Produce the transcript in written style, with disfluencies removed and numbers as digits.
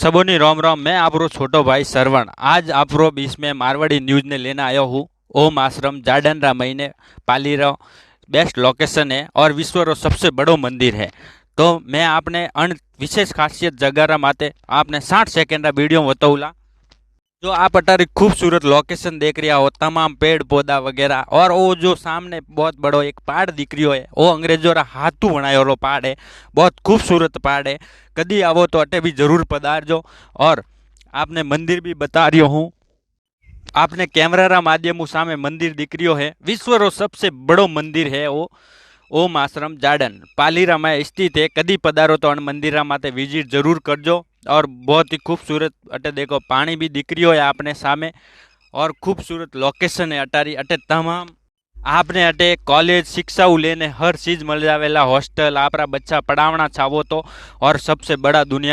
सबोनी रोम रोम। मैं आपरो छोटो भाई सरवण आज आपरो बीच में मारवाड़ी न्यूज ने लेने आयो हूँ। ओम आश्रम जाडन रा महीने पाली रो बेस्ट लोकेशन है और विश्व रो सबसे बड़ो मंदिर है। तो मैं आपने अन विशेष खासियत जगह रा माते आपने 60 सेकंड रा वीडियो बताऊला। जो आप अटारी खूबसूरत लोकेशन देख रहा हो, तमाम पेड़ पौधा वगैरह, और वो जो सामने बहुत बड़ो एक पहाड़ दिख रही है, वो अंग्रेजों रा हाथू बनायो पहाड़ है। बहुत खूबसूरत पहाड़ है। कदी आवो तो अटे भी जरूर पधारजो। और आपने मंदिर भी बता रही हूँ। आपने कैमरा रा माध्यम सामे मंदिर दिख रही है। विश्व रो सबसे बड़ो मंदिर है वो ओम आश्रम जाडन पालीरा में स्थित है। कदी पधारो तो मंदिर माते विजिट जरूर करजो। और बहुत ही खूबसूरत अटे देखो पानी भी दिख रही है आपने सामे, और खूबसूरत लोकेशन है अटारी। अटे तमाम आपने अटे कॉलेज शिक्षाओं लेने हर चीज मिल जावेला। हॉस्टल आपरा बच्चा पढ़ावना चाहो तो, और सबसे बड़ा दुनिया